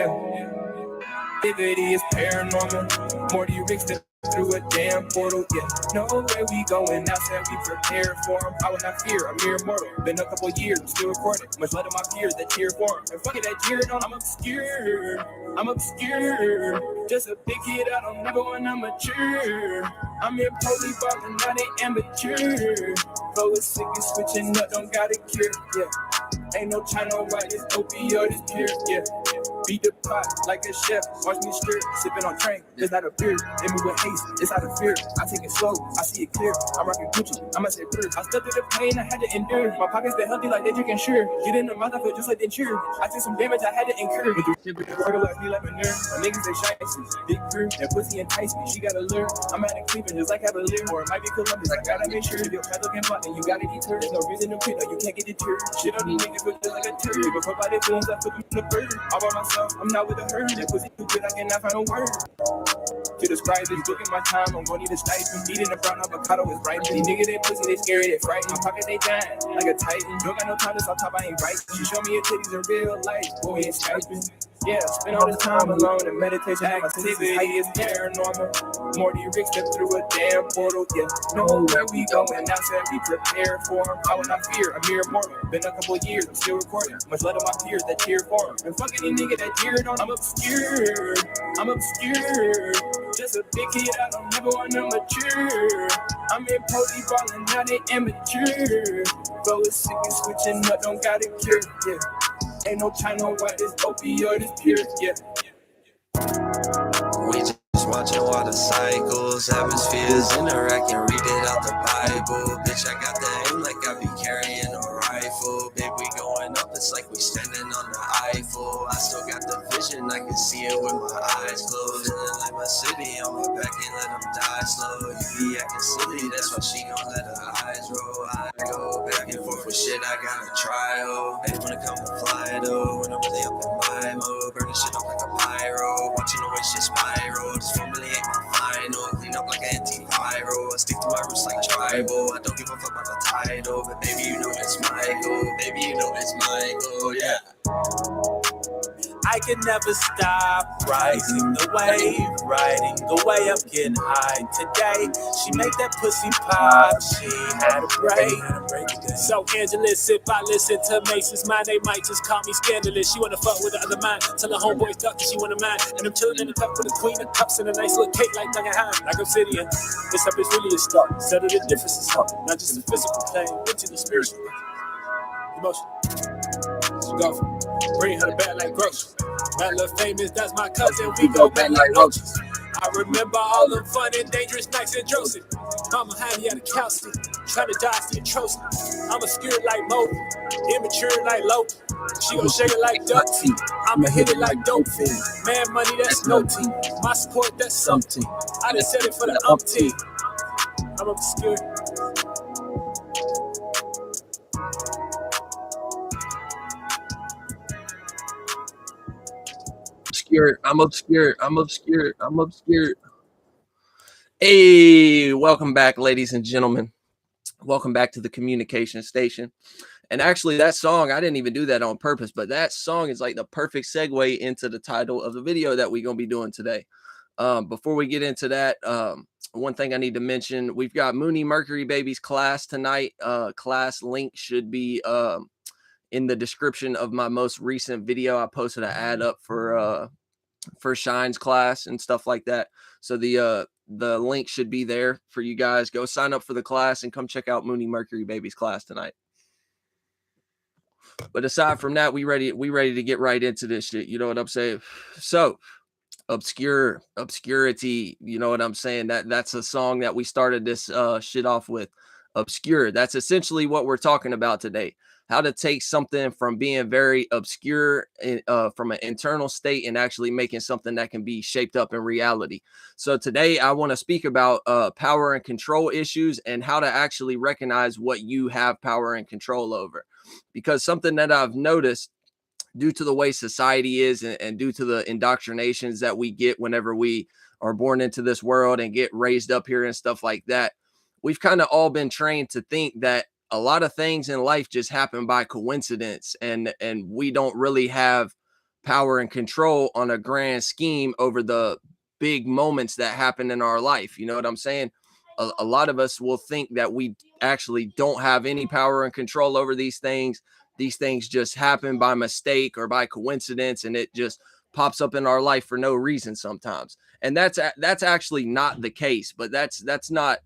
Yeah. Activity is paranormal. Morty Rick stepped through a damn portal. Yeah, know where we going. Now said we prepared for him. I will not fear. I'm mere mortal. Been a couple years, still recording. Much love to my peers that cheer for him. And fuck it, that cheer on. I'm obscure. I'm obscure. Just a big kid. I don't never want to mature. I'm here totally ballin', not an amateur. Flow is sick and switching up, don't got a cure. Yeah. Ain't no China white, it's opioid, it's pure, yeah. Beat the pot like a chef, watch me stir, sipping on train, it's not a beer. They move with haste, it's out of fear. I take it slow, I see it clear. I'm rocking Gucci, I'ma say clear. I stepped through the pain, I had to endure. My pockets stay healthy like they drinking sure. Get in the mouth, I feel just like they cheer. I took some damage, I had to incur. Fertilize me like manure. My niggas they shiny, big crew. That pussy entice me, she got a lure. I'm out in Cleveland just like Cavalier, or it might be Columbus. I gotta make sure your path looking button, you gotta deter. There's no reason to quit, no, you can't get deterred. Shit on these niggas feel like a turd. Before by their feelings, I put them in the bird. All by myself, I'm not with a herd. That pussy too good, I cannot find a word to describe it. Booking my time, I'm gonna need a stipend. Eating a brown avocado is right. These niggas, they pussy, they scary, they frightened. My pocket, they giant, like a titan. Don't got no time to stop top, I ain't right. She show me her titties in real life, boy, we ain't Skyping. Yeah, spend all this time alone in meditation. Activity is paranormal. Morty Rick stepped through a damn portal. Yeah, know where we going. Now said we prepared for him. I will not fear. I'm mere mortal. Been a couple years, I'm still recording. Much love to my peers that cheer for him. And fucking any nigga that cheered on. I'm obscure. I'm obscure. Just a big kid, I don't never want to mature. I'm in poly ballin', not an amateur. Flow is sick and switching up, don't got a cure. Yeah. Ain't no China white, it's opioid, it's pure, yeah. We just watching all the cycles, atmospheres interacting, read it out the Bible. Bitch, I got the aim like I be carrying a rifle. Babe, we going up, it's like we standing on the Eiffel. I still got the vision, I can see it with my eyes closed. Feeling like my city on my back, ain't let them die slow. You be acting silly, that's why she gon' let her eyes roll. I go back and forth with shit, I gotta try, oh. Babe, when it come to fly, though, when I'm really up in my mode, burning shit up like a pyro, watching the way shit spiral. This formally ain't my final, clean up like an antiviral. I stick to my roots like tribal, I don't give a fuck about the title, but baby, you know it's my goal, baby, you know it's my goal, yeah. I can never stop rising the wave, riding the way up, getting high today. She made that pussy pop, she had a break. So Angelus, if I listen to Mason's mind, they might just call me scandalous. She wanna fuck with the other mind, tell her homeboys duck that she wanna mind. And I'm chilling in the cup with the queen of cups and a nice little cake like Duncan like obsidian. This up is really a start, settle the differences up, not just the physical plane, but to the spiritual emotion. She go for bring her back like groceries. My little famous, that's my cousin. We go back like roaches. I remember all the fun and dangerous nights in Joseph. Mama had me at a couch seat, trying to dodge the atrocity. I'm obscure like Moby, immature like Loki. She gon' shake it like duck teeth. I'ma hit it like dope fiend. Man, money, that's no team. My support, that's something. I done said it for the umpteen. I'm obscure. I'm obscure. Hey, welcome back, ladies and gentlemen. Welcome back to the communication station. And actually, that song, I didn't even do that on purpose, but that song is like the perfect segue into the title of the video that we're going to be doing today. Before we get into that, one thing I need to mention, we've got Mooney Mercury Baby's class tonight. Class link should be in the description of my most recent video. I posted an ad up for Shine's class and stuff like that. So the link should be there for you guys. Go sign up for the class and come check out Mooney Mercury Baby's class tonight. But aside from that, we ready to get right into this shit. You know what I'm saying? So obscurity, you know what I'm saying? That's a song that we started this shit off with. Obscure. That's essentially what we're talking about today. How to take something from being very obscure from an internal state and actually making something that can be shaped up in reality. So today I want to speak about power and control issues and how to actually recognize what you have power and control over. Because something that I've noticed due to the way society is and due to the indoctrinations that we get whenever we are born into this world and get raised up here and stuff like that, we've kind of all been trained to think that a lot of things in life just happen by coincidence and we don't really have power and control on a grand scheme over the big moments that happen in our life. You know what I'm saying? A lot of us will think that we actually don't have any power and control over these things. These things just happen by mistake or by coincidence, and it just pops up in our life for no reason sometimes. And that's actually not the case, but that's not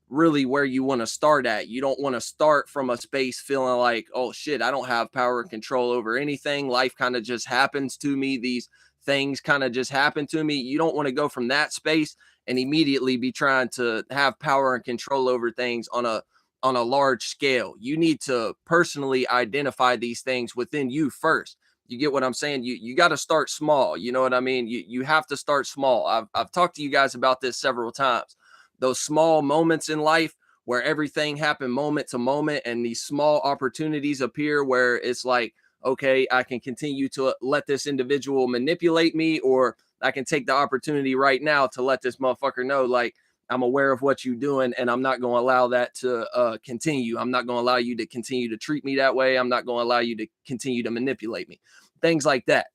really where you want to start at. You don't want to start from a space feeling like, oh shit, I don't have power and control over anything. Life kind of just happens to me. These things kind of just happen to me. You don't want to go from that space and immediately be trying to have power and control over things on a large scale. You need to personally identify these things within you first. You get what I'm saying? You got to start small. You know what I mean? You have to start small. I've talked to you guys about this several times. Those small moments in life where everything happened moment to moment, and these small opportunities appear where it's like, okay, I can continue to let this individual manipulate me, or I can take the opportunity right now to let this motherfucker know, like, I'm aware of what you're doing, and I'm not going to allow that to continue. I'm not going to allow you to continue to treat me that way. I'm not going to allow you to continue to manipulate me. Things like that.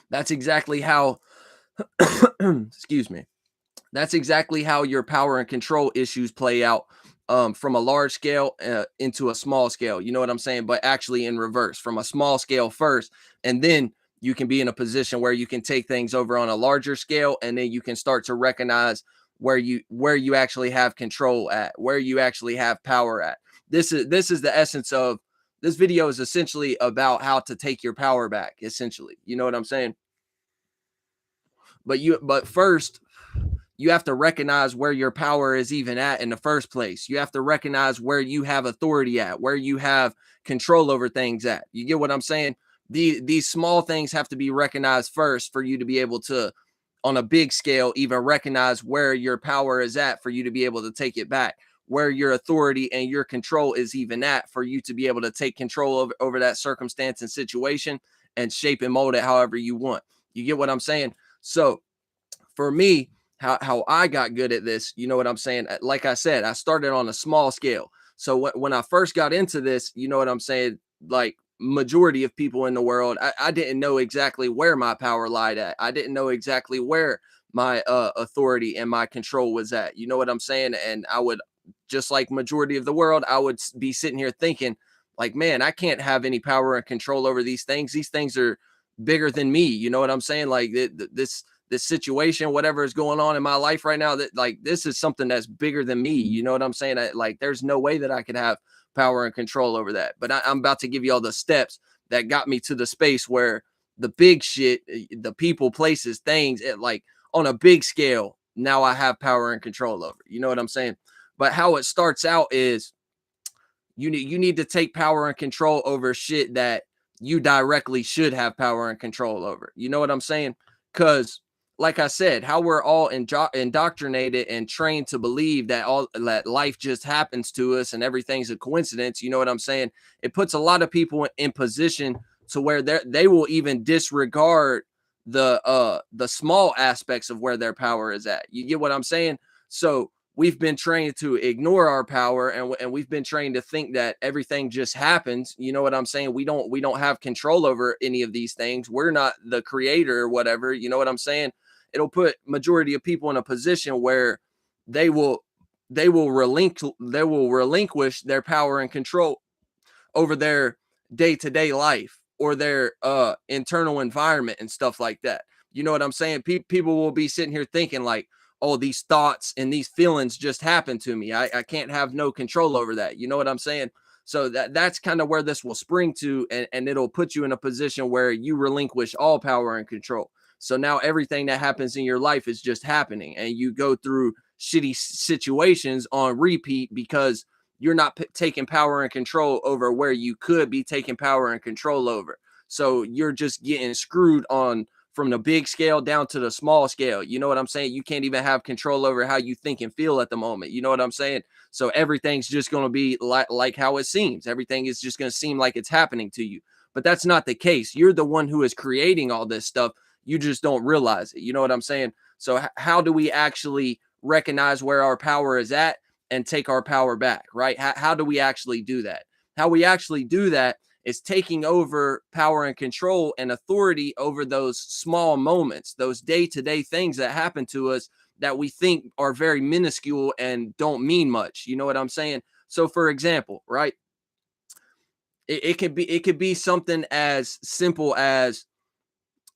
That's exactly how, excuse me. That's exactly how your power and control issues play out, from a large scale into a small scale. You know what I'm saying? But actually in reverse, from a small scale first, and then you can be in a position where you can take things over on a larger scale, and then you can start to recognize where you actually have control at, where you actually have power at. This is the essence of this video. Is essentially about how to take your power back, essentially. You know what I'm saying? But first, you have to recognize where your power is even at in the first place. You have to recognize where you have authority at, where you have control over things at. You get what I'm saying? These small things have to be recognized first for you to be able to, on a big scale, even recognize where your power is at for you to be able to take it back, where your authority and your control is even at for you to be able to take control over that circumstance and situation and shape and mold it however you want. You get what I'm saying? So for me, how I got good at this, you know what I'm saying? Like I said, I started on a small scale. So when I first got into this, you know what I'm saying? Like majority of people in the world, I didn't know exactly where my power lied at. I didn't know exactly where my authority and my control was at. You know what I'm saying? And I would, just like majority of the world, I would be sitting here thinking like, man, I can't have any power and control over these things. These things are bigger than me. You know what I'm saying? Like this situation, whatever is going on in my life right now, that like, this is something that's bigger than me. You know what I'm saying? Like, there's no way that I could have power and control over that. But I'm about to give you all the steps that got me to the space where the big shit, the people, places, things, like on a big scale, now I have power and control over. You know what I'm saying? But how it starts out is you need to take power and control over shit that you directly should have power and control over. You know what I'm saying? Because like I said, how we're all indoctrinated and trained to believe that life just happens to us and everything's a coincidence. You know what I'm saying? It puts a lot of people in position to where they will even disregard the small aspects of where their power is at. You get what I'm saying? So we've been trained to ignore our power, and we've been trained to think that everything just happens. You know what I'm saying? We don't have control over any of these things. We're not the creator or whatever. You know what I'm saying? It'll put majority of people in a position where they will relinquish their power and control over their day-to-day life or their internal environment and stuff like that. You know what I'm saying? People will be sitting here thinking like, oh, these thoughts and these feelings just happen to me. I can't have no control over that. You know what I'm saying? So that's kind of where this will spring to, and it'll put you in a position where you relinquish all power and control. So now everything that happens in your life is just happening, and you go through shitty situations on repeat because you're not taking power and control over where you could be taking power and control over. So you're just getting screwed on from the big scale down to the small scale. You know what I'm saying? You can't even have control over how you think and feel at the moment. You know what I'm saying? So everything's just going to be like how it seems. Everything is just going to seem like it's happening to you. But that's not the case. You're the one who is creating all this stuff. You just don't realize it. You know what I'm saying? So how do we actually recognize where our power is at and take our power back, right? How do we actually do that? How we actually do that is taking over power and control and authority over those small moments, those day-to-day things that happen to us that we think are very minuscule and don't mean much. You know what I'm saying? So for example, right? It could be something as simple as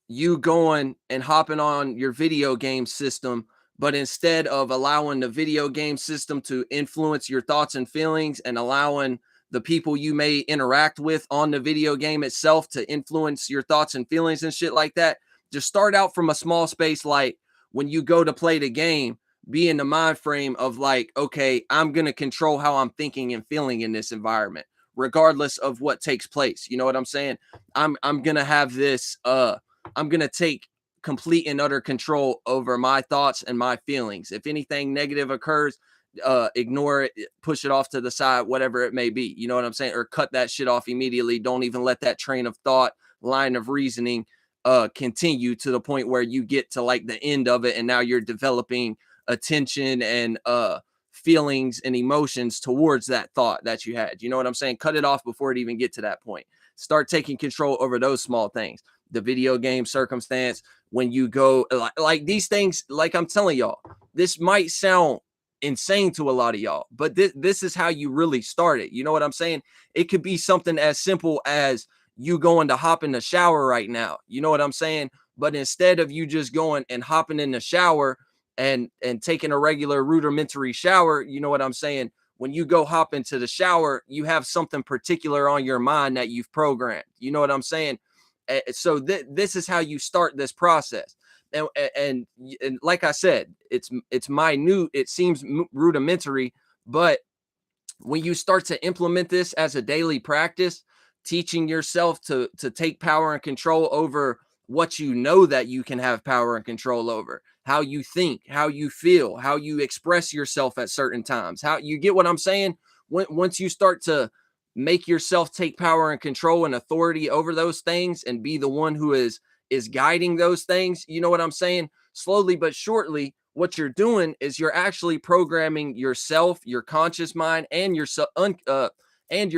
you going and hopping on your video game system, but instead of allowing the video game system to influence your thoughts and feelings and allowing the people you may interact with on the video game itself to influence your thoughts and feelings and shit like that, just start out from a small space. Like when you go to play the game, be in the mind frame of like, okay, I'm going to control how I'm thinking and feeling in this environment, regardless of what takes place. You know what I'm saying? I'm going to have this, I'm going to take complete and utter control over my thoughts and my feelings. If anything negative occurs, ignore it, push it off to the side, whatever it may be. You know what I'm saying? Or cut that shit off immediately. Don't even let that train of thought, line of reasoning, continue to the point where you get to like the end of it. And now you're developing attention and, feelings and emotions towards that thought that you had. You know what I'm saying? Cut it off before it even get to that point. Start taking control over those small things. The video game circumstance, when you go like these things, like I'm telling y'all, this might sound insane to a lot of y'all, but this is how you really start it. You know what I'm saying? It could be something as simple as you going to hop in the shower right now. You know what I'm saying? But instead of you just going and hopping in the shower and taking a regular rudimentary shower, you know what I'm saying? When you go hop into the shower, you have something particular on your mind that you've programmed. You know what I'm saying? So this is how you start this process. And like I said, it's minute. It seems rudimentary, but when you start to implement this as a daily practice, teaching yourself to take power and control over what you know that you can have power and control over, how you think, how you feel, how you express yourself at certain times, how you get what I'm saying? Once you start to make yourself take power and control and authority over those things and be the one who is guiding those things, you know what I'm saying? Slowly but surely, what you're doing is you're actually programming yourself, your conscious mind, and your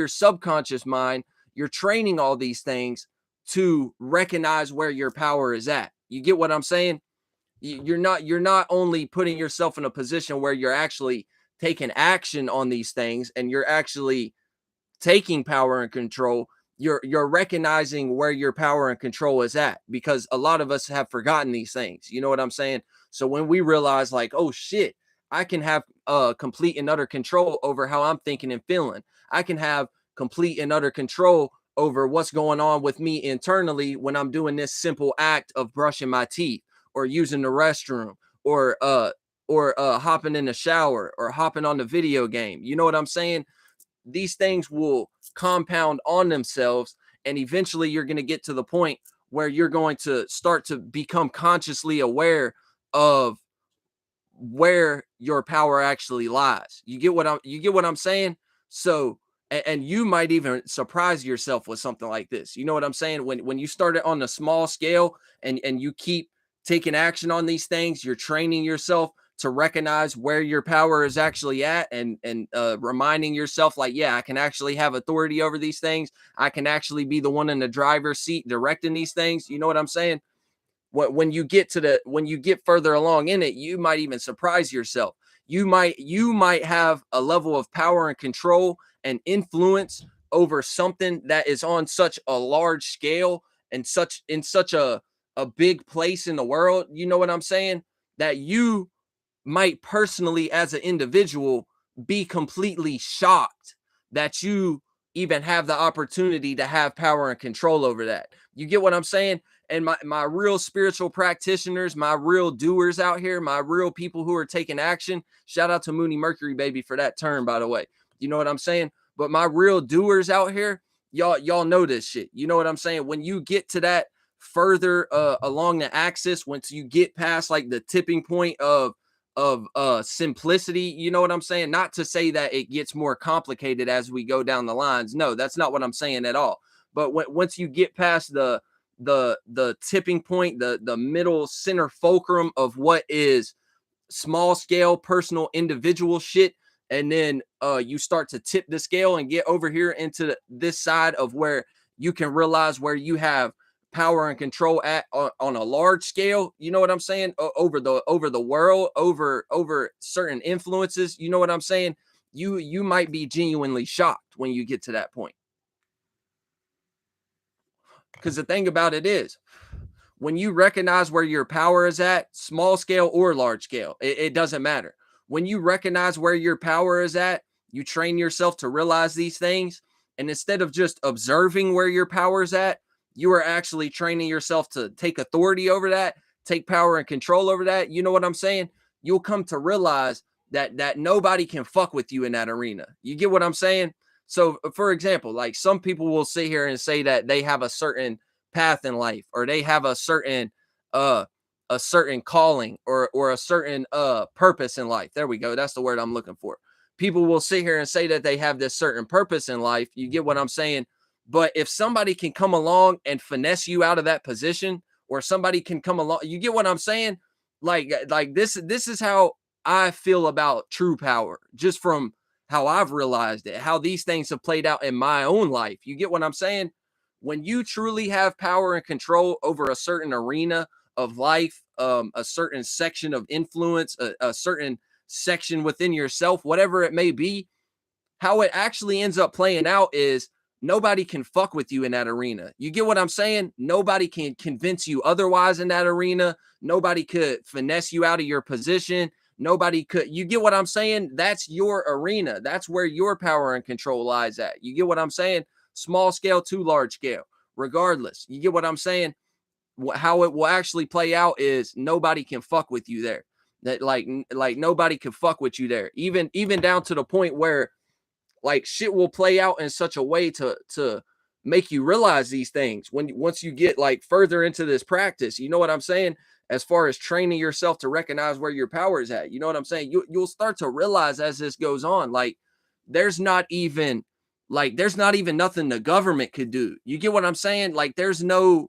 subconscious mind. You're training all these things to recognize where your power is at. You get what I'm saying? You're not only putting yourself in a position where you're actually taking action on these things and you're actually taking power and control, you're recognizing where your power and control is at, because a lot of us have forgotten these things. You know what I'm saying? So when we realize like, oh shit, I can have complete and utter control over how I'm thinking and feeling. I can have complete and utter control over what's going on with me internally when I'm doing this simple act of brushing my teeth or using the restroom or hopping in the shower or hopping on the video game. You know what I'm saying? These things will compound on themselves, and eventually you're going to get to the point where you're going to start to become consciously aware of where your power actually lies. You get what I'm saying? So, and you might even surprise yourself with something like this. You know what I'm saying? When you start it on a small scale and you keep taking action on these things, you're training yourself to recognize where your power is actually at, and reminding yourself like, yeah, I can actually have authority over these things. I can actually be the one in the driver's seat directing these things. You know what I'm saying? When you get further along in it, you might even surprise yourself. You might have a level of power and control and influence over something that is on such a large scale and in such a big place in the world. You know what I'm saying? That you might personally, as an individual, be completely shocked that you even have the opportunity to have power and control over that. You get what I'm saying? And my real spiritual practitioners, my real doers out here, my real people who are taking action, shout out to Mooney Mercury baby for that term, by the way. You know what I'm saying? But my real doers out here, y'all know this shit. You know what I'm saying? When you get to that further along the axis, once you get past like the tipping point of simplicity, you know what I'm saying? Not to say that it gets more complicated as we go down the lines. No, that's not what I'm saying at all. But once you get past the tipping point, the middle center fulcrum of what is small scale personal individual shit, and then you start to tip the scale and get over here into this side of where you can realize where you have power and control at on a large scale. You know what I'm saying? Over the world, over certain influences. You know what I'm saying? You might be genuinely shocked when you get to that point. Because the thing about it is, when you recognize where your power is at, small scale or large scale, it doesn't matter. When you recognize where your power is at, you train yourself to realize these things. And instead of just observing where your power is at, you are actually training yourself to take authority over that, take power and control over that. You know what I'm saying? You'll come to realize that nobody can fuck with you in that arena. You get what I'm saying? So, for example, like some people will sit here and say that they have a certain path in life, or they have a certain calling, or a certain purpose in life. There we go. That's the word I'm looking for. People will sit here and say that they have this certain purpose in life. You get what I'm saying? But if somebody can come along and finesse you out of that position, or somebody can come along, you get what I'm saying? Like this is how I feel about true power, just from how I've realized it, how these things have played out in my own life. You get what I'm saying? When you truly have power and control over a certain arena of life, a certain section of influence, a certain section within yourself, whatever it may be, how it actually ends up playing out is nobody can fuck with you in that arena. You get what I'm saying? Nobody can convince you otherwise in that arena. Nobody could finesse you out of your position. Nobody could. You get what I'm saying? That's your arena. That's where your power and control lies at. You get what I'm saying? Small scale to large scale, regardless. You get what I'm saying? How it will actually play out is nobody can fuck with you there. That like nobody can fuck with you there. Even down to the point where like shit will play out in such a way to make you realize these things once you get like further into this practice. You know what I'm saying? As far as training yourself to recognize where your power is at. You know what I'm saying? You'll start to realize as this goes on, like there's not even nothing the government could do. You get what I'm saying? Like there's no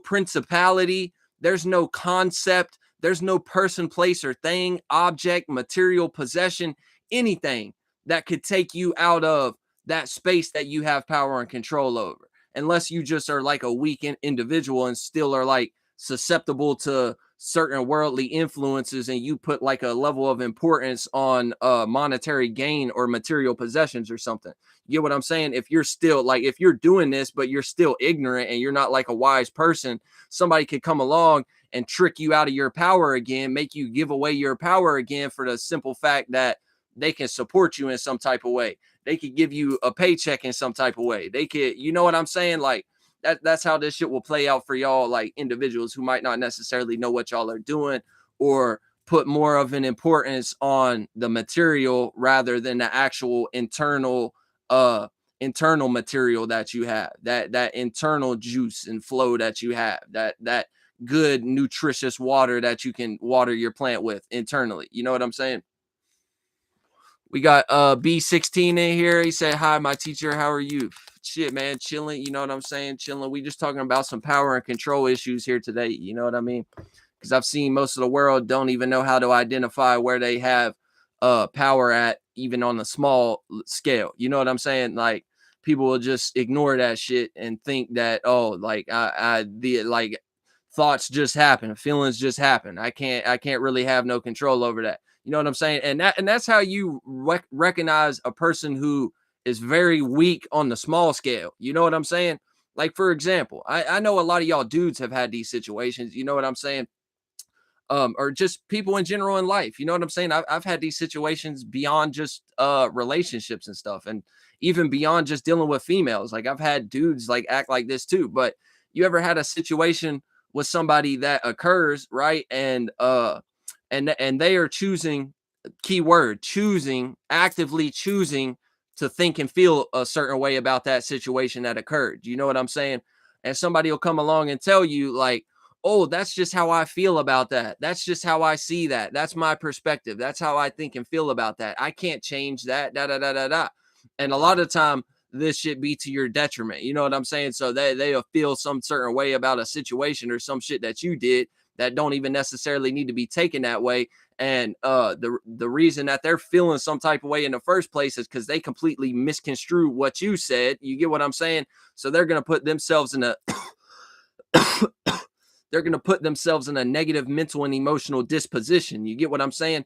principality, there's no concept, there's no person, place, or thing, object, material, possession, anything that could take you out of that space that you have power and control over, unless you just are like a weak individual and still are like susceptible to certain worldly influences, and you put like a level of importance on monetary gain or material possessions or something. You get what I'm saying? If you're still like, if you're doing this, but you're still ignorant and you're not like a wise person, somebody could come along and trick you out of your power again, make you give away your power again for the simple fact that they can support you in some type of way. They could give you a paycheck in some type of way. They could, you know what I'm saying? Like that's how this shit will play out for y'all, like individuals who might not necessarily know what y'all are doing, or put more of an importance on the material rather than the actual internal material that you have, that internal juice and flow that you have, that good nutritious water that you can water your plant with internally. You know what I'm saying? We got B16 in here. He said, "Hi, my teacher. How are you?" Shit, man, chilling. You know what I'm saying? Chilling. We just talking about some power and control issues here today. You know what I mean? Because I've seen most of the world don't even know how to identify where they have power at, even on the small scale. You know what I'm saying? Like people will just ignore that shit and think that, oh, like like thoughts just happen, feelings just happen. I can't really have no control over that. You know what I'm saying? And that's how you recognize a person who is very weak on the small scale. You know what I'm saying? Like, for example, I know a lot of y'all dudes have had these situations. You know what I'm saying? Or just people in general in life. You know what I'm saying? I've had these situations beyond just relationships and stuff, and even beyond just dealing with females. Like I've had dudes like act like this too. But you ever had a situation with somebody that occurs, right? And they are choosing, keyword, actively choosing to think and feel a certain way about that situation that occurred. You know what I'm saying? And somebody will come along and tell you like, oh, that's just how I feel about that. That's just how I see that. That's my perspective. That's how I think and feel about that. I can't change that. And a lot of time this shit be to your detriment. You know what I'm saying? So they'll feel some certain way about a situation or some shit that you did that don't even necessarily need to be taken that way. And the reason that they're feeling some type of way in the first place is because they completely misconstrue what you said. You get what I'm saying? So they're going to put themselves in a they're going to put themselves in a negative mental and emotional disposition. You get what I'm saying?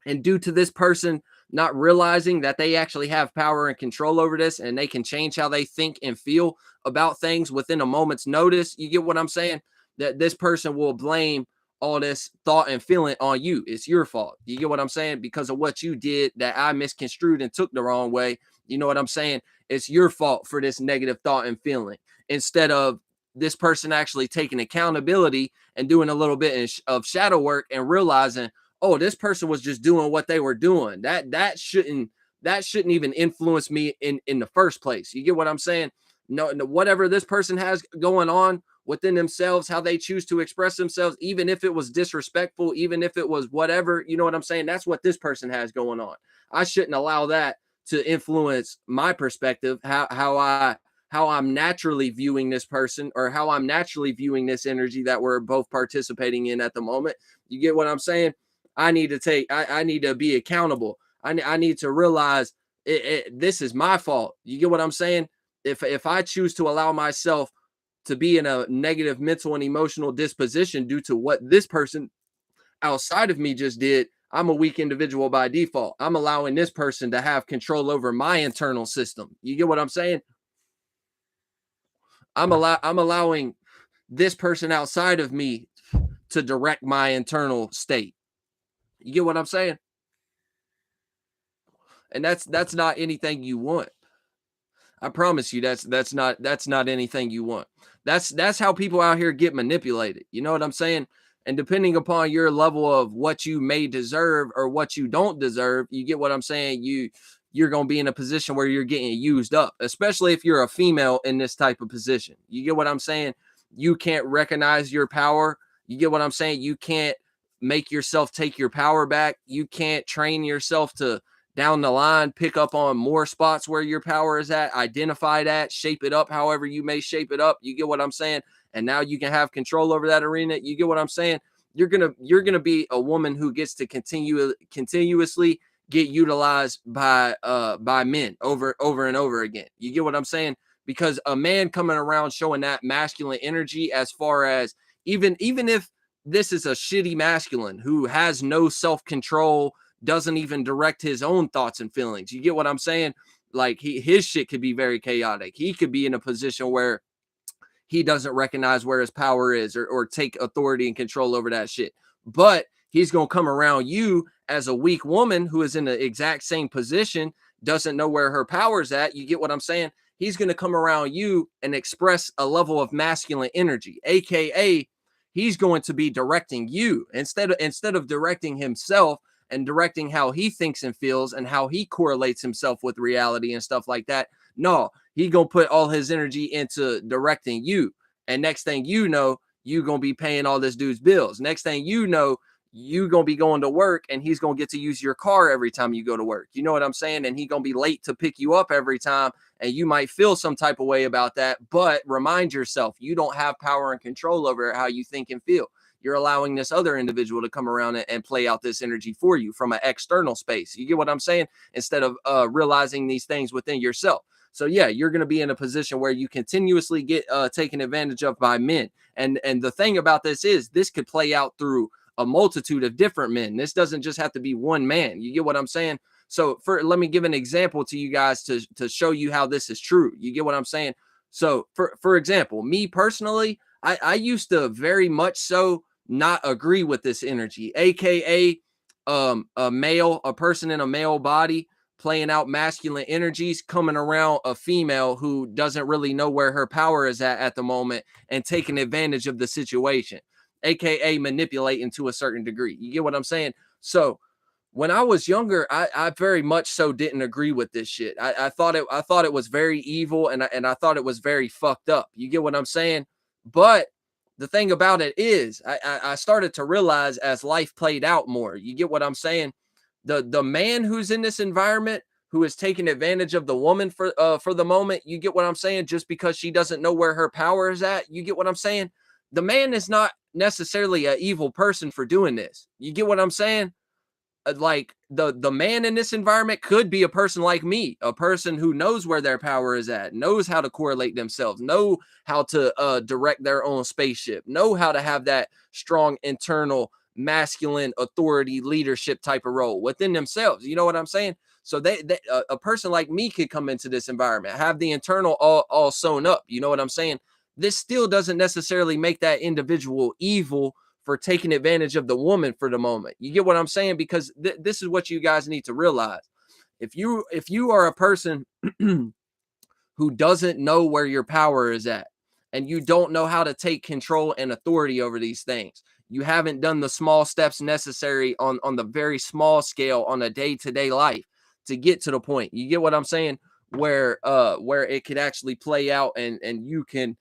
And due to this person not realizing that they actually have power and control over this, and they can change how they think and feel about things within a moment's notice, you get what I'm saying? That this person will blame all this thought and feeling on you. It's your fault. You get what I'm saying? Because of what you did that I misconstrued and took the wrong way. You know what I'm saying? It's your fault for this negative thought and feeling, instead of this person actually taking accountability and doing a little bit of shadow work and realizing, oh, this person was just doing what they were doing. That shouldn't even influence me in the first place. You get what I'm saying? No, whatever this person has going on within themselves, how they choose to express themselves, even if it was disrespectful, even if it was whatever, you know what I'm saying? That's what this person has going on. I shouldn't allow that to influence my perspective, how I'm naturally viewing this person, or how I'm naturally viewing this energy that we're both participating in at the moment. You get what I'm saying? I need to be accountable. I need to realize this is my fault. You get what I'm saying? If I choose to allow myself to be in a negative mental and emotional disposition due to what this person outside of me just did, I'm a weak individual by default. I'm allowing this person to have control over my internal system. You get what I'm saying? I'm allowing this person outside of me to direct my internal state. You get what I'm saying? And that's not anything you want. I promise you that's not anything you want. That's how people out here get manipulated. You know what I'm saying? And depending upon your level of what you may deserve or what you don't deserve, you get what I'm saying? You're going to be in a position where you're getting used up, especially if you're a female in this type of position. You get what I'm saying? You can't recognize your power. You get what I'm saying? You can't make yourself take your power back. You can't train yourself to down the line pick up on more spots where your power is at, identify that, shape it up however you may shape it up. You get what I'm saying? And now you can have control over that arena. You get what I'm saying? You're gonna be a woman who gets to continuously get utilized by men over and over again. You get what I'm saying? Because a man coming around showing that masculine energy, as far as even if this is a shitty masculine who has no self-control, doesn't even direct his own thoughts and feelings. You get what I'm saying? Like his shit could be very chaotic. He could be in a position where he doesn't recognize where his power is or take authority and control over that shit. But he's going to come around you as a weak woman who is in the exact same position, doesn't know where her power's at. You get what I'm saying? He's going to come around you and express a level of masculine energy, AKA he's going to be directing you instead of directing himself and directing how he thinks and feels and how he correlates himself with reality and stuff like that. No, he gonna put all his energy into directing you. And next thing you know, you gonna be paying all this dude's bills. Next thing you know, you gonna be going to work and he's gonna get to use your car every time you go to work. You know what I'm saying? And he gonna be late to pick you up every time. And you might feel some type of way about that, but remind yourself, you don't have power and control over how you think and feel. You're allowing this other individual to come around and play out this energy for you from an external space. You get what I'm saying? Instead of realizing these things within yourself. So yeah, you're going to be in a position where you continuously get taken advantage of by men. And the thing about this is this could play out through a multitude of different men. This doesn't just have to be one man. You get what I'm saying? So let me give an example to you guys to show you how this is true. You get what I'm saying? So for example, me personally, I used to very much so not agree with this energy, aka a person in a male body playing out masculine energies, coming around a female who doesn't really know where her power is at the moment and taking advantage of the situation, aka manipulating to a certain degree. You get what I'm saying? So when I was younger, I very much so didn't agree with this shit. I thought it was very evil, and I thought it was very fucked up. You get what I'm saying? But the thing about it is, I started to realize as life played out more. You get what I'm saying? The man who's in this environment, who is taking advantage of the woman for the moment, you get what I'm saying? Just because she doesn't know where her power is at, you get what I'm saying? The man is not necessarily an evil person for doing this. You get what I'm saying? Like the man in this environment could be a person like me, a person who knows where their power is at, knows how to correlate themselves, know how to direct their own spaceship, know how to have that strong internal masculine authority leadership type of role within themselves. You know what I'm saying? So a person like me could come into this environment, have the internal all sewn up. You know what I'm saying? This still doesn't necessarily make that individual evil for taking advantage of the woman for the moment. You get what I'm saying? Because this is what you guys need to realize. If you are a person who doesn't know where your power is at, and you don't know how to take control and authority over these things, you haven't done the small steps necessary on the very small scale on a day-to-day life to get to the point. You get what I'm saying? Where it could actually play out and you can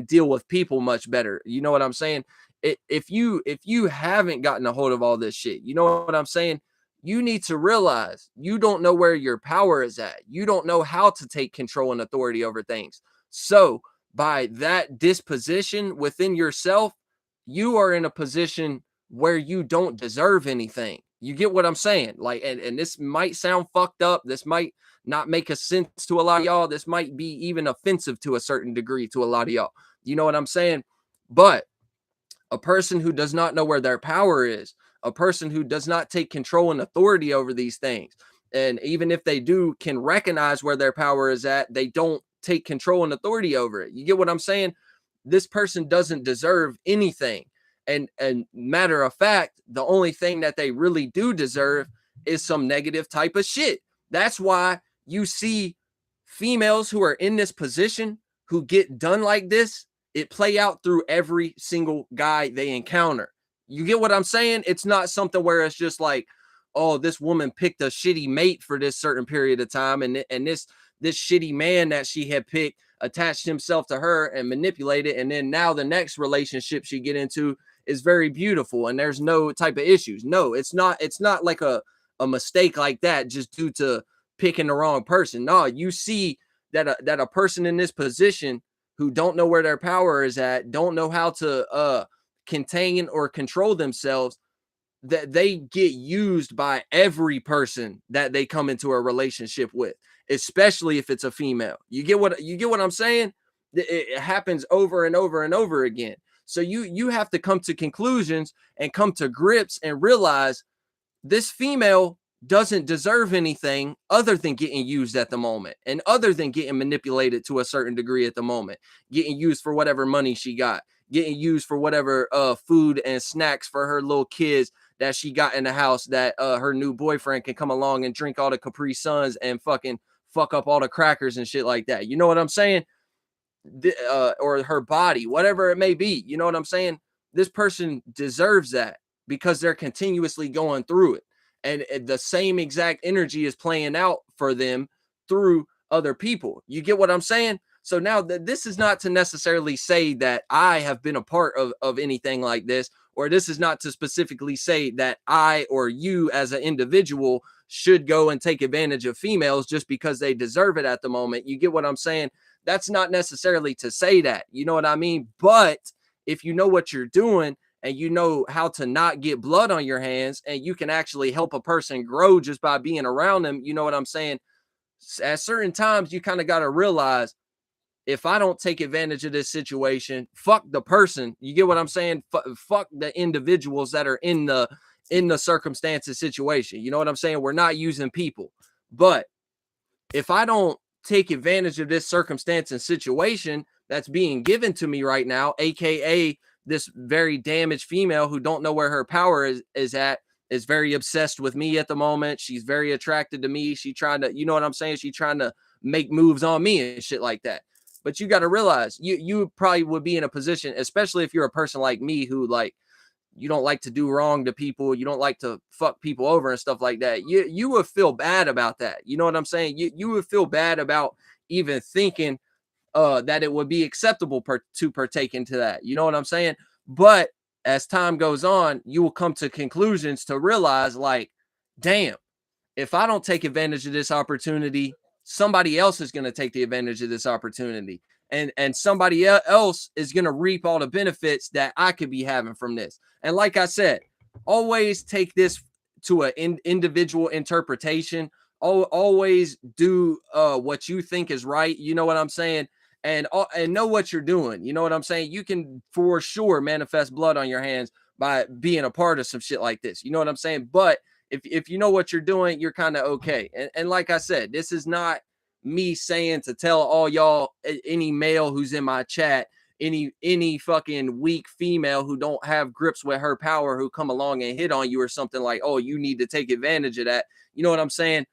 deal with people much better. You know what I'm saying? If you haven't gotten a hold of all this shit, you know what I'm saying? You need to realize you don't know where your power is at. You don't know how to take control and authority over things. So by that disposition within yourself, you are in a position where you don't deserve anything. You get what I'm saying? Like, and this might sound fucked up. This might not make a sense to a lot of y'all. This might be even offensive to a certain degree to a lot of y'all. You know what I'm saying? But a person who does not know where their power is, a person who does not take control and authority over these things, and even if they do, can recognize where their power is at, they don't take control and authority over it. You get what I'm saying? This person doesn't deserve anything. And matter of fact, the only thing that they really do deserve is some negative type of shit. That's why you see females who are in this position who get done like this, it play out through every single guy they encounter. You get what I'm saying? It's not something where it's just like, oh, this woman picked a shitty mate for this certain period of time, and this shitty man that she had picked attached himself to her and manipulated, and then now the next relationship she get into is very beautiful and there's no type of issues. No, it's not like a mistake like that just due to picking the wrong person. No, you see that a person in this position who don't know where their power is at, don't know how to contain or control themselves, that they get used by every person that they come into a relationship with, especially if it's a female. You get what I'm saying? It happens over and over and over again. So you have to come to conclusions and come to grips and realize this female doesn't deserve anything other than getting used at the moment, and other than getting manipulated to a certain degree at the moment, getting used for whatever money she got, getting used for whatever food and snacks for her little kids that she got in the house, that her new boyfriend can come along and drink all the Capri Suns and fucking fuck up all the crackers and shit like that. You know what I'm saying? Or her body, whatever it may be. You know what I'm saying? This person deserves that because they're continuously going through it. And the same exact energy is playing out for them through other people. You get what I'm saying? So now this is not to necessarily say that I have been a part of anything like this, or this is not to specifically say that I or you as an individual should go and take advantage of females just because they deserve it at the moment. You get what I'm saying? That's not necessarily to say that. You know what I mean? But if you know what you're doing, and you know how to not get blood on your hands, and you can actually help a person grow just by being around them, you know what I'm saying? At certain times, you kind of got to realize, if I don't take advantage of this situation, fuck the person. You get what I'm saying? Fuck the individuals that are in the circumstances situation. You know what I'm saying? We're not using people. But if I don't take advantage of this circumstance and situation that's being given to me right now, aka this very damaged female who don't know where her power is at, is very obsessed with me at the moment. She's very attracted to me. She trying to, you know what I'm saying? She trying to make moves on me and shit like that. But you got to realize you probably would be in a position, especially if you're a person like me who, like, you don't like to do wrong to people. You don't like to fuck people over and stuff like that. You would feel bad about that. You know what I'm saying? You would feel bad about even thinking that it would be acceptable to partake into that. You know what I'm saying? But as time goes on, you will come to conclusions to realize, like, damn, if I don't take advantage of this opportunity, somebody else is going to take the advantage of this opportunity. and somebody else is going to reap all the benefits that I could be having from this. And like I said, always take this to an individual interpretation. Always do what you think is right. You know what I'm saying? And know what you're doing. You know what I'm saying? You can for sure manifest blood on your hands by being a part of some shit like this. You know what I'm saying? But if you know what you're doing, you're kind of okay. And like I said, this is not me saying to tell all y'all, any male who's in my chat, any fucking weak female who don't have grips with her power, who come along and hit on you or something like, oh, you need to take advantage of that. You know what I'm saying?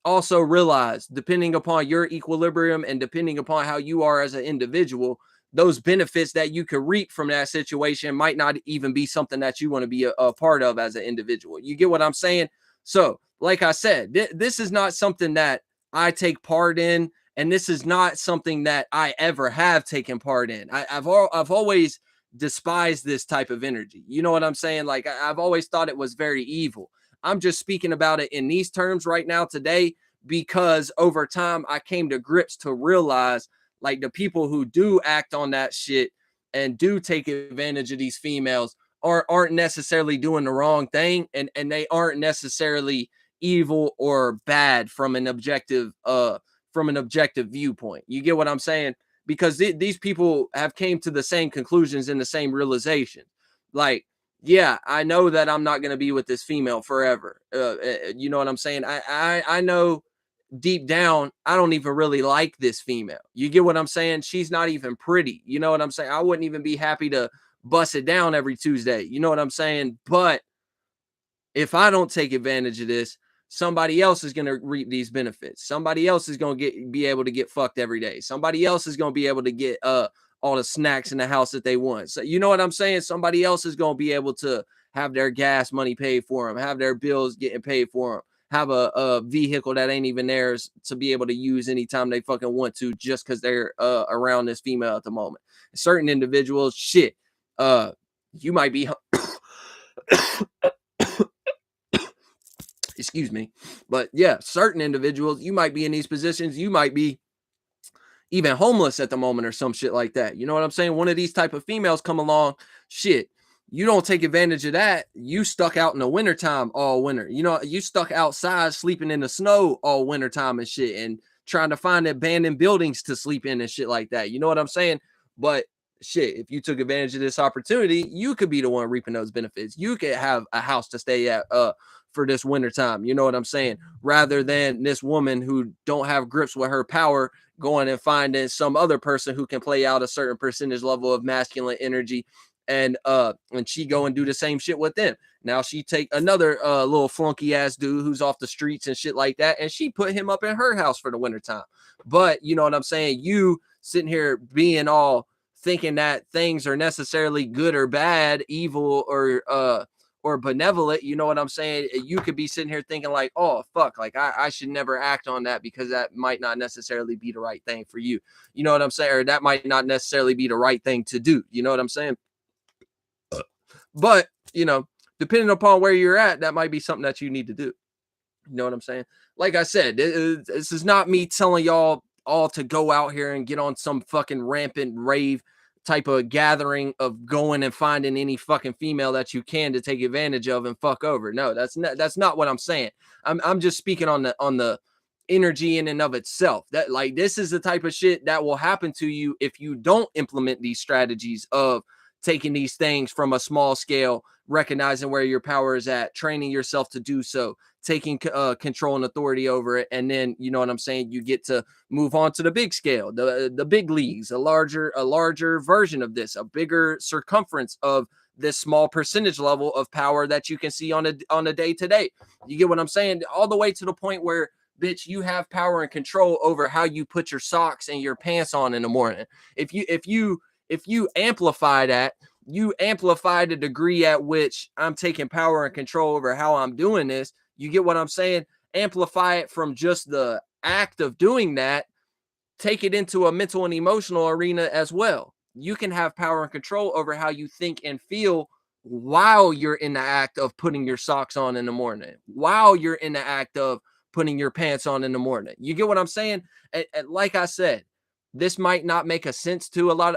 Also realize, depending upon your equilibrium and depending upon how you are as an individual, those benefits that you could reap from that situation might not even be something that you want to be a part of as an individual. You get what I'm saying? So, like I said, this is not something that I take part in, and this is not something that I ever have taken part in. I've always despised this type of energy. You know what I'm saying? Like, I've always thought it was very evil. I'm just speaking about it in these terms right now today, because over time I came to grips to realize, like, the people who do act on that shit and do take advantage of these females aren't necessarily doing the wrong thing, and they aren't necessarily evil or bad from an objective viewpoint. You get what I'm saying? Because these people have came to the same conclusions and the same realization. Like, yeah, I know that I'm not going to be with this female forever. You know what I'm saying? I know deep down, I don't even really like this female. You get what I'm saying? She's not even pretty. You know what I'm saying? I wouldn't even be happy to bust it down every Tuesday. You know what I'm saying? But if I don't take advantage of this, somebody else is going to reap these benefits. Somebody else is going to be able to get fucked every day. Somebody else is going to be able to get all the snacks in the house that they want. So you know what I'm saying? Somebody else is going to be able to have their gas money paid for them, have their bills getting paid for them, have a vehicle that ain't even theirs to be able to use anytime they fucking want to, just because they're around this female at the moment. Certain individuals, shit, you might be excuse me, but yeah, certain individuals, you might be in these positions, you might be even homeless at the moment or some shit like that. You know what I'm saying? One of these type of females come along, shit, you don't take advantage of that. You stuck out in the wintertime all winter. You know, you stuck outside sleeping in the snow all wintertime and shit, and trying to find abandoned buildings to sleep in and shit like that. You know what I'm saying? But shit, if you took advantage of this opportunity, you could be the one reaping those benefits. You could have a house to stay at for this wintertime. You know what I'm saying? Rather than this woman who don't have grips with her power going and finding some other person who can play out a certain percentage level of masculine energy, and she go and do the same shit with them. Now she take another little flunky ass dude who's off the streets and shit like that, and she put him up in her house for the wintertime. But you know what I'm saying? You sitting here being all thinking that things are necessarily good or bad, evil or benevolent. You know what I'm saying? You could be sitting here thinking like, oh fuck, like I should never act on that because that might not necessarily be the right thing for you. You know what I'm saying? Or that might not necessarily be the right thing to do. You know what I'm saying? But, you know, depending upon where you're at, that might be something that you need to do. You know what I'm saying? Like I said, this is not me telling y'all all to go out here and get on some fucking rampant rave type of gathering of going and finding any fucking female that you can to take advantage of and fuck over. No, that's not what I'm saying. I'm just speaking on the energy in and of itself. That, like, this is the type of shit that will happen to you if you don't implement these strategies of taking these things from a small scale, recognizing where your power is at, training yourself to do so, taking control and authority over it. And then, you know what I'm saying, you get to move on to the big scale, the big leagues, a larger version of this, a bigger circumference of this small percentage level of power that you can see on a day-to-day. You get what I'm saying? All the way to the point where, bitch, you have power and control over how you put your socks and your pants on in the morning. If you amplify that, you amplify the degree at which I'm taking power and control over how I'm doing this. You get what I'm saying? Amplify it from just the act of doing that. Take it into a mental and emotional arena as well. You can have power and control over how you think and feel while you're in the act of putting your socks on in the morning, while you're in the act of putting your pants on in the morning. You get what I'm saying? And like I said, this might not make a sense to a lot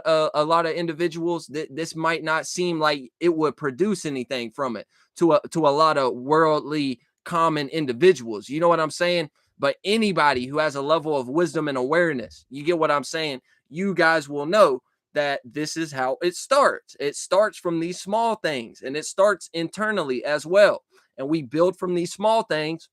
of individuals. This might not seem like it would produce anything from it to a lot of worldly common individuals. You know what I'm saying? But anybody who has a level of wisdom and awareness, you get what I'm saying? You guys will know that this is how it starts. It starts from these small things, and it starts internally as well. And we build from these small things,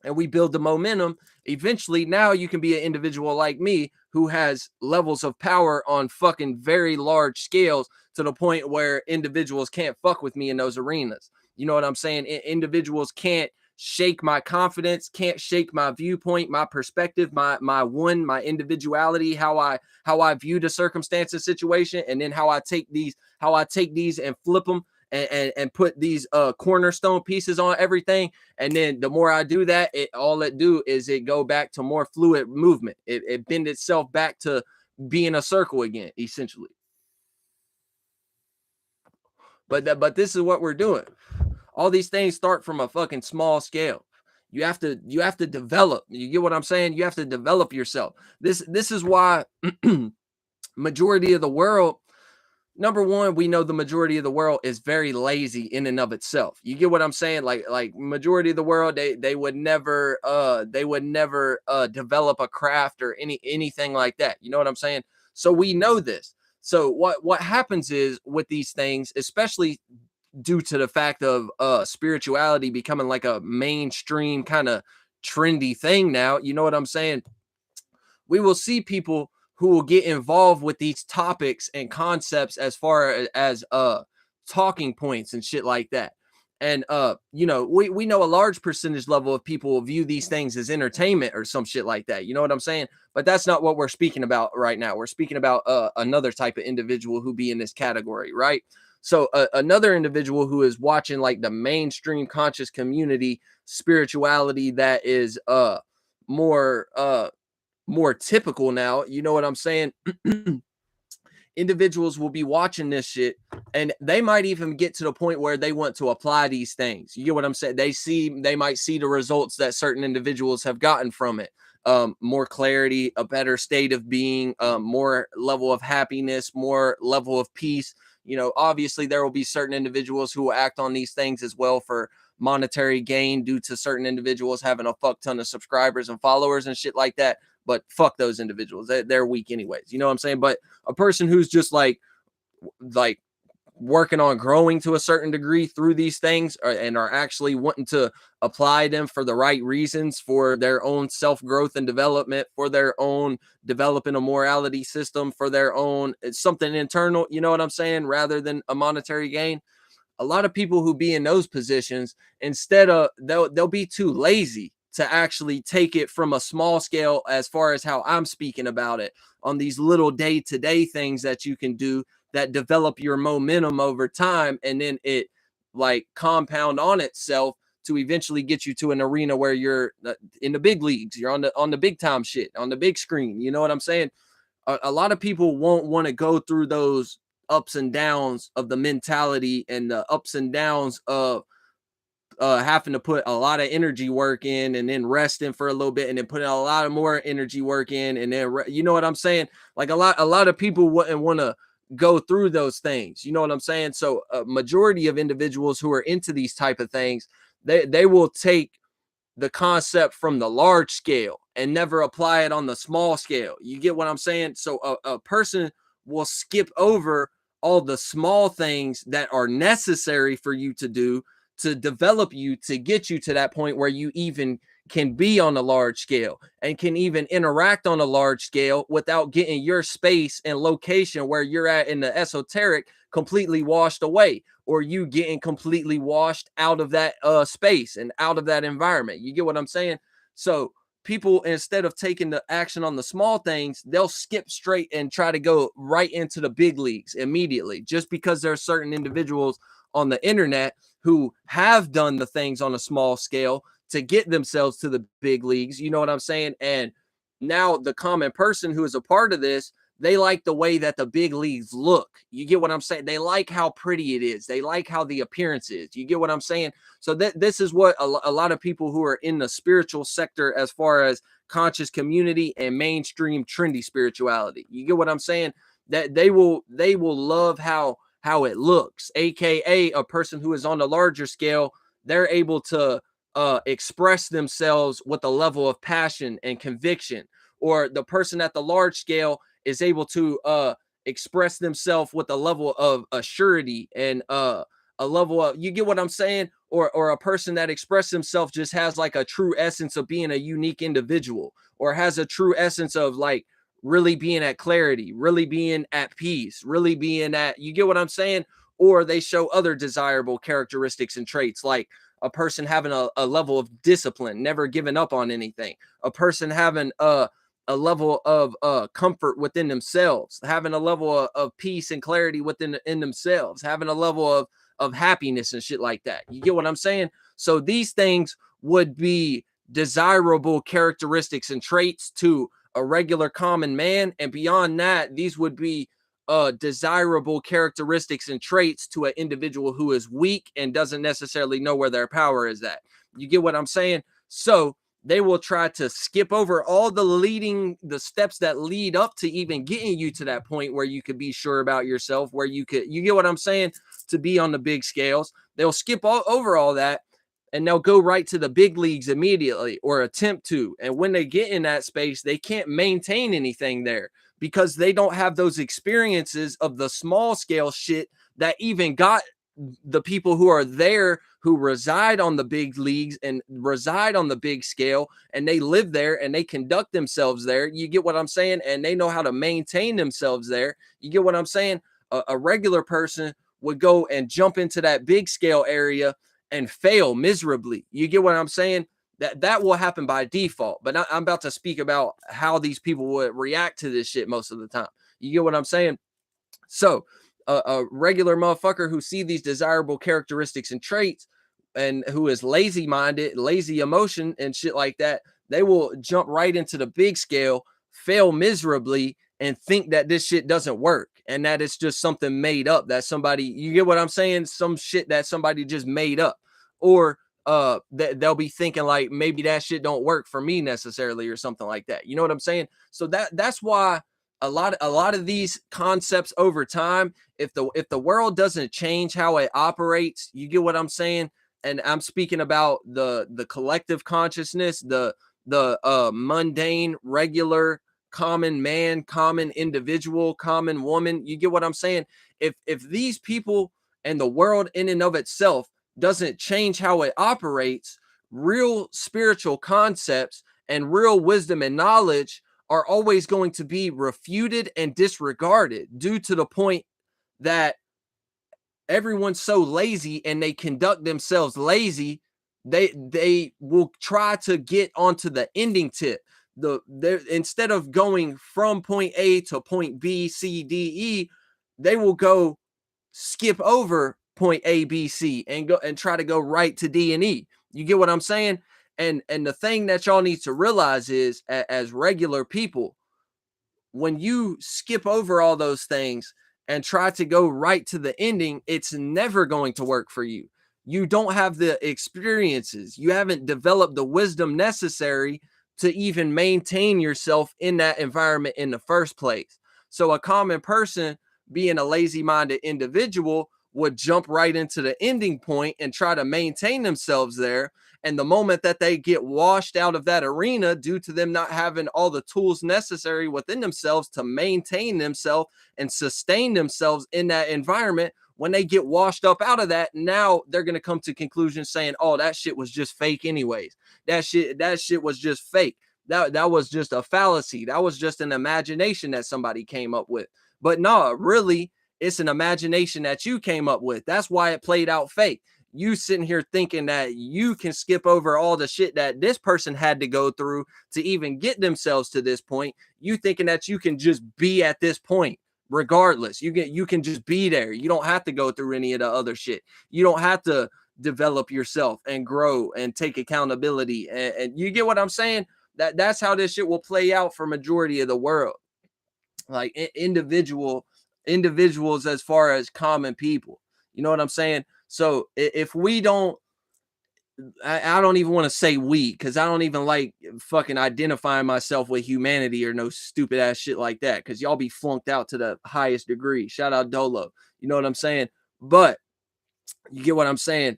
and we build the momentum. Eventually, now you can be an individual like me who has levels of power on fucking very large scales, to the point where individuals can't fuck with me in those arenas. You know what I'm saying? Individuals can't shake my confidence, can't shake my viewpoint, my perspective, my individuality, how I view the circumstance and situation, and then how I take these and flip them and put these cornerstone pieces on everything. And then the more I do that, all it do is it go back to more fluid movement. It bend itself back to being a circle again, essentially. But this is what we're doing. All these things start from a fucking small scale. You have to develop. You get what I'm saying? You have to develop yourself. This is why majority of the world, number one, we know the majority of the world is very lazy in and of itself. You get what I'm saying? Like majority of the world, they would never develop a craft or anything like that. You know what I'm saying? So we know this. So what happens is with these things, especially due to the fact of spirituality becoming like a mainstream kind of trendy thing now, you know what I'm saying? We will see people who will get involved with these topics and concepts as far as talking points and shit like that. And you know, we know a large percentage level of people will view these things as entertainment or some shit like that. You know what I'm saying? But that's not what we're speaking about right now. We're speaking about another type of individual who be in this category, right? So another individual who is watching like the mainstream conscious community spirituality that is more typical now, you know what I'm saying? Individuals will be watching this shit, and they might even get to the point where they want to apply these things. You get what I'm saying? They might see the results that certain individuals have gotten from it. More clarity, a better state of being, more level of happiness, more level of peace. You know, obviously there will be certain individuals who will act on these things as well for monetary gain, due to certain individuals having a fuck ton of subscribers and followers and shit like that. But fuck those individuals. They're weak anyways. You know what I'm saying? But a person who's just like working on growing to a certain degree through these things, and are actually wanting to apply them for the right reasons, for their own self-growth and development, for their own developing a morality system, for their own, it's something internal, you know what I'm saying, rather than a monetary gain. A lot of people who be in those positions, instead of, they'll be too lazy to actually take it from a small scale, as far as how I'm speaking about it, on these little day-to-day things that you can do that develop your momentum over time, and then it like compound on itself to eventually get you to an arena where you're in the big leagues, you're on the big time shit, on the big screen. You know what I'm saying? A lot of people won't want to go through those ups and downs of the mentality, and the ups and downs of having to put a lot of energy work in, and then resting for a little bit, and then putting a lot of more energy work in, and then you know what I'm saying? Like a lot of people wouldn't want to go through those things. You know what I'm saying? So a majority of individuals who are into these type of things, they will take the concept from the large scale and never apply it on the small scale. You get what I'm saying? So a person will skip over all the small things that are necessary for you to do to develop you, to get you to that point where you even can be on a large scale and can even interact on a large scale without getting your space and location where you're at in the esoteric completely washed away, or you getting completely washed out of that space and out of that environment. You get what I'm saying? So people, instead of taking the action on the small things, they'll skip straight and try to go right into the big leagues immediately, just because there are certain individuals on the internet who have done the things on a small scale to get themselves to the big leagues. You know what I'm saying? And now the common person who is a part of this, they like the way that the big leagues look. You get what I'm saying? They like how pretty it is. They like how the appearance is. You get what I'm saying? So this is what a lot of people who are in the spiritual sector, as far as conscious community and mainstream trendy spirituality. You get what I'm saying? That they will love how it looks, aka a person who is on the larger scale, they're able to express themselves with a level of passion and conviction, or the person at the large scale is able to express themselves with a level of assurity and a level of, you get what I'm saying? Or a person that expresses himself just has like a true essence of being a unique individual, or has a true essence of like really being at clarity, really being at peace, really being at, you get what I'm saying? Or they show other desirable characteristics and traits, like a person having a level of discipline, never giving up on anything, a person having a level of comfort within themselves, having a level of peace and clarity within in themselves, having a level of happiness and shit like that. You get what I'm saying? So these things would be desirable characteristics and traits to a regular common man, and beyond that, these would be desirable characteristics and traits to an individual who is weak and doesn't necessarily know where their power is at. You get what I'm saying? So they will try to skip over all the steps that lead up to even getting you to that point where you could be sure about yourself, where you get what I'm saying, to be on the big scales. They'll skip over all that, and they'll go right to the big leagues immediately, or attempt to. And when they get in that space, they can't maintain anything there because they don't have those experiences of the small scale shit that even got the people who are there, who reside on the big leagues and reside on the big scale, and they live there and they conduct themselves there. You get what I'm saying? And they know how to maintain themselves there. You get what I'm saying? A regular person would go and jump into that big scale area and fail miserably. You get what I'm saying? That will happen by default. But I'm about to speak about how these people would react to this shit most of the time. You get what I'm saying? So a regular motherfucker who see these desirable characteristics and traits, and who is lazy minded, lazy emotion and shit like that, they will jump right into the big scale, fail miserably, and think that this shit doesn't work, and that it's just something made up, that somebody, you get what I'm saying? Some shit that somebody just made up. Or they'll be thinking like, maybe that shit don't work for me necessarily, or something like that. You know what I'm saying? So that's why a lot of these concepts over time, if the world doesn't change how it operates, you get what I'm saying? And I'm speaking about the collective consciousness, the mundane, regular, common man, common individual, common woman. You get what I'm saying? If these people and the world in and of itself doesn't change how it operates, real spiritual concepts and real wisdom and knowledge are always going to be refuted and disregarded, due to the point that everyone's so lazy and they conduct themselves lazy. They will try to get onto the ending tip. Instead of going from point A to point B, C, D, E, they will go skip over point A, B, C and go and try to go right to D and E. You get what I'm saying? And the thing that y'all need to realize is, as regular people, when you skip over all those things and try to go right to the ending, it's never going to work for you. You don't have the experiences. You haven't developed the wisdom necessary to even maintain yourself in that environment in the first place. So a common person, being a lazy-minded individual, would jump right into the ending point and try to maintain themselves there. And the moment that they get washed out of that arena, due to them not having all the tools necessary within themselves to maintain themselves and sustain themselves in that environment, when they get washed up out of that, now they're going to come to conclusions saying, oh, that shit was just fake anyways. That shit was just fake. That was just a fallacy. That was just an imagination that somebody came up with. But no, really, it's an imagination that you came up with. That's why it played out fake. You sitting here thinking that you can skip over all the shit that this person had to go through to even get themselves to this point. You thinking that you can just be at this point regardless. You can just be there. You don't have to go through any of the other shit. You don't have to develop yourself and grow and take accountability. And you get what I'm saying? That's how this shit will play out for majority of the world. Like individuals as far as common people. You know what I'm saying? So if we don't I don't even want to say we, because I don't even like fucking identifying myself with humanity or no stupid ass shit like that, because y'all be flunked out to the highest degree. Shout out Dolo. You know what I'm saying? But you get what I'm saying?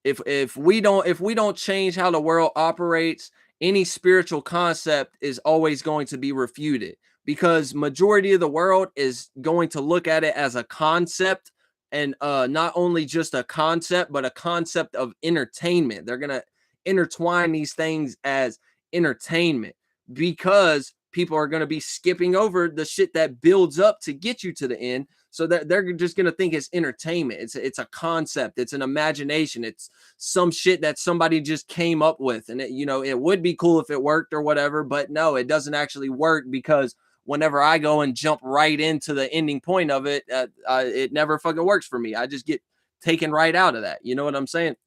If we don't change how the world operates, any spiritual concept is always going to be refuted, because majority of the world is going to look at it as a concept, and not only just a concept, but a concept of entertainment. They're gonna intertwine these things as entertainment, because people are going to be skipping over the shit that builds up to get you to the end. So that they're just going to think it's entertainment. It's a concept. It's an imagination. It's some shit that somebody just came up with. And it would be cool if it worked or whatever, but no, it doesn't actually work, because whenever I go and jump right into the ending point of it, it never fucking works for me. I just get taken right out of that. You know what I'm saying?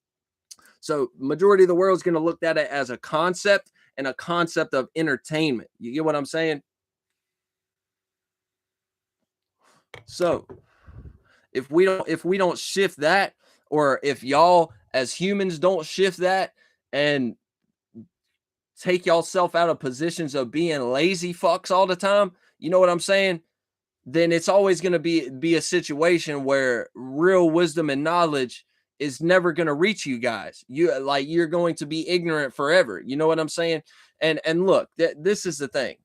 So majority of the world is going to look at it as a concept, and a concept of entertainment. You get what I'm saying? So if we don't shift that, or if y'all as humans don't shift that and take y'allself out of positions of being lazy fucks all the time, you know what I'm saying? Then it's always going to be a situation where real wisdom and knowledge is never going to reach you guys. You're going to be ignorant forever. You know what I'm saying? And look, this is the thing.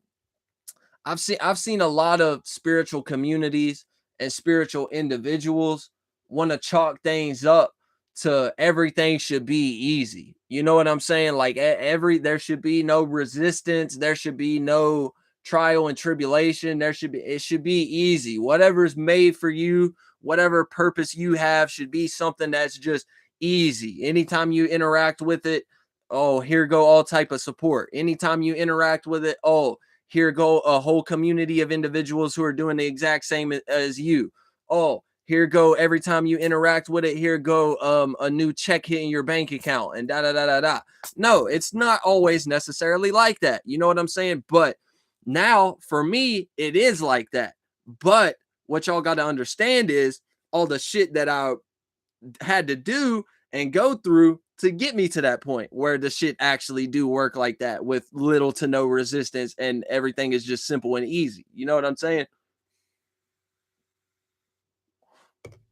I've seen a lot of spiritual communities and spiritual individuals want to chalk things up to everything should be easy. You know what I'm saying? Like there should be no resistance, there should be no trial and tribulation. It should be easy. Whatever's made for you, whatever purpose you have, should be something that's just easy. Anytime you interact with it, oh, here go all type of support. Anytime you interact with it, oh, here go a whole community of individuals who are doing the exact same as you. Oh, here go every time you interact with it, here go a new check hitting your bank account and da da da da da. No, it's not always necessarily like that. You know what I'm saying? But now for me, it is like that. But what y'all got to understand is all the shit that I had to do and go through to get me to that point where the shit actually do work like that, with little to no resistance, and everything is just simple and easy. You know what I'm saying?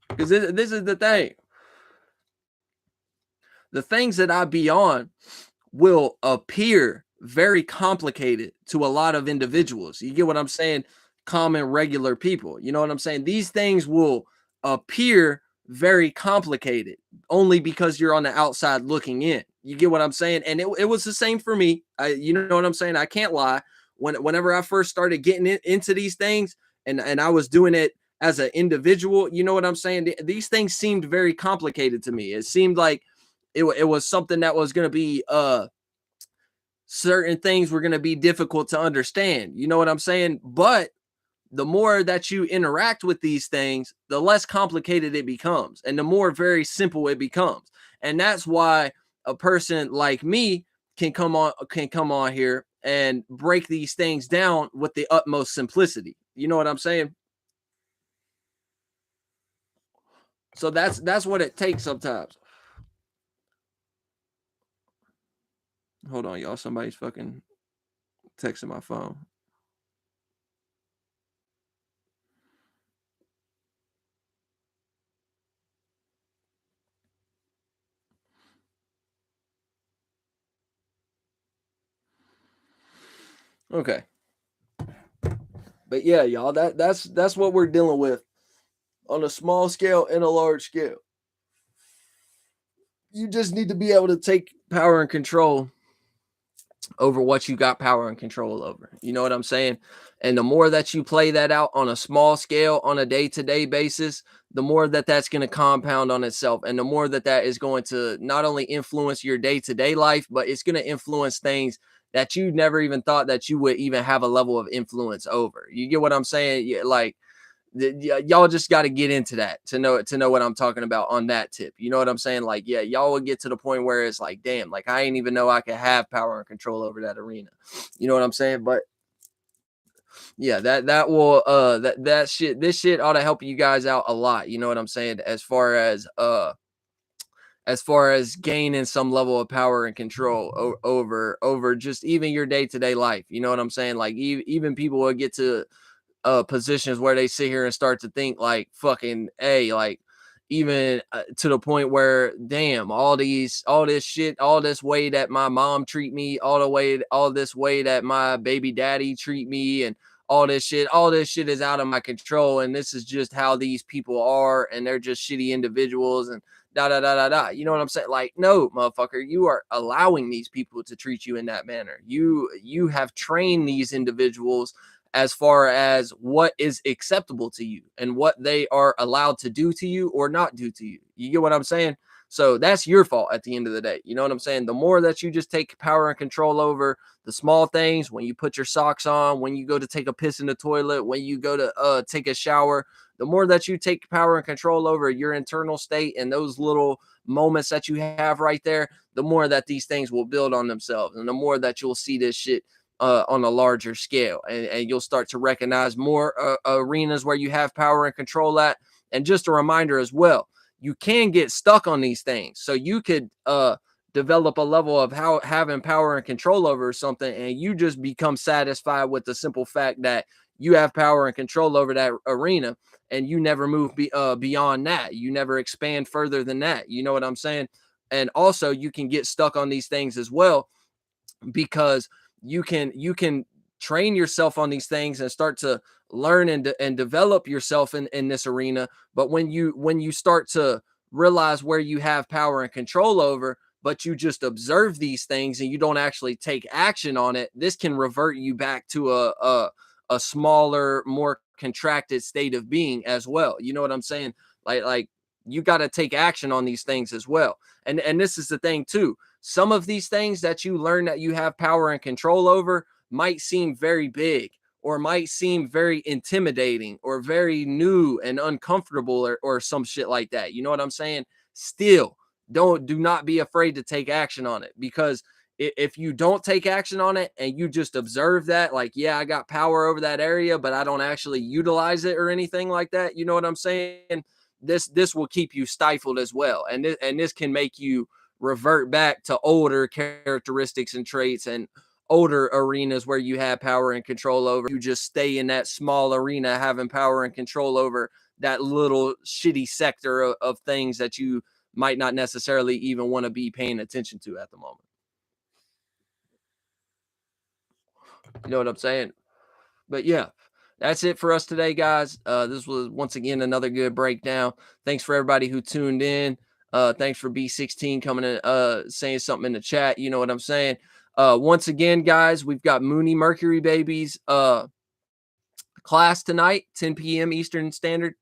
Because this is the thing. The things that I be on will appear very complicated to a lot of individuals. You get what I'm saying? Common, regular people. You know what I'm saying? These things will appear very complicated only because you're on the outside looking in. You get what I'm saying? And it was the same for me. You know what I'm saying? I can't lie. Whenever I first started getting into these things, and I was doing it as an individual, you know what I'm saying? These things seemed very complicated to me. It seemed like it was something that was going to be certain things were going to be difficult to understand. You know what I'm saying? But the more that you interact with these things, the less complicated it becomes, and the more very simple it becomes. And that's why a person like me can come on here and break these things down with the utmost simplicity. You know what I'm saying? So that's what it takes sometimes. Hold on, y'all. Somebody's fucking texting my phone. Okay. But yeah, y'all, that's what we're dealing with on a small scale and a large scale. You just need to be able to take power and control over what you got power and control over. You know what I'm saying? And the more that you play that out on a small scale, on a day-to-day basis, the more that's going to compound on itself, and the more that is going to not only influence your day-to-day life, but it's going to influence things that you never even thought that you would even have a level of influence over. You get what I'm saying? Yeah, like y'all just got to get into that to know what I'm talking about on that tip. You know what I'm saying? Like, yeah, y'all will get to the point where it's like, damn, like I ain't even know I could have power and control over that arena. You know what I'm saying? But yeah, that will this shit ought to help you guys out a lot. You know what I'm saying? As far as as far as gaining some level of power and control over just even your day-to-day life. You know what I'm saying? Like even people will get to positions where they sit here and start to think like fucking a like even to the point where damn all this shit, all this way that my mom treat me, all this way that my baby daddy treat me, and all this shit is out of my control, and this is just how these people are, and they're just shitty individuals, and da da da da da. You know what I'm saying? Like, no, motherfucker, you are allowing these people to treat you in that manner. You have trained these individuals as far as what is acceptable to you and what they are allowed to do to you or not do to you. You get what I'm saying? So that's your fault at the end of the day. You know what I'm saying? The more that you just take power and control over the small things, when you put your socks on, when you go to take a piss in the toilet, when you go to take a shower, the more that you take power and control over your internal state and those little moments that you have right there, the more that these things will build on themselves, and the more that you'll see this shit on a larger scale, and you'll start to recognize more arenas where you have power and control at. And just a reminder as well, you can get stuck on these things. So you could develop a level of having power and control over something, and you just become satisfied with the simple fact that you have power and control over that arena, and you never move beyond that. You never expand further than that. You know what I'm saying? And also you can get stuck on these things as well, because you can train yourself on these things and start to learn and develop yourself in this arena. But when you start to realize where you have power and control over, but you just observe these things and you don't actually take action on it, this can revert you back to a smaller, more contracted state of being as well. You know what I'm saying? Like you got to take action on these things as well. And this is the thing too. Some of these things that you learn that you have power and control over might seem very big, or might seem very intimidating, or very new and uncomfortable, or some shit like that. You know what I'm saying? Still, do not be afraid to take action on it, because if you don't take action on it and you just observe that, like, yeah, I got power over that area, but I don't actually utilize it or anything like that. You know what I'm saying? This will keep you stifled as well. And this can make you revert back to older characteristics and traits and older arenas where you have power and control over. You just stay in that small arena having power and control over that little shitty sector of things that you might not necessarily even want to be paying attention to at the moment. You know what I'm saying? But yeah, that's it for us today, guys. This was once again another good breakdown. Thanks for everybody who tuned in. Thanks for B16 coming in, saying something in the chat. You know what I'm saying? Once again, guys, we've got Mooney Mercury Babies class tonight, 10 p.m. Eastern Standard.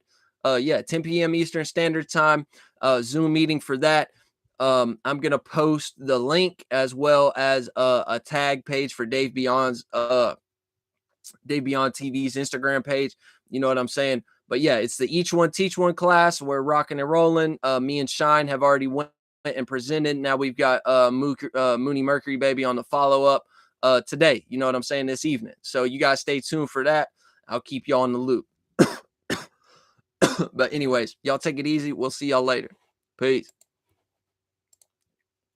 10 p.m. Eastern Standard Time. Zoom meeting for that. I'm gonna post the link as well as a tag page for Dave Beyond's Dave Beyond TV's Instagram page. You know what I'm saying? But yeah, it's the Each One Teach One class. We're rocking and rolling. Me and Shine have already went and presented. Now we've got Mooney Mercury Baby on the follow-up today. You know what I'm saying? This evening. So you guys stay tuned for that. I'll keep y'all in the loop. But anyways, y'all take it easy. We'll see y'all later. Peace.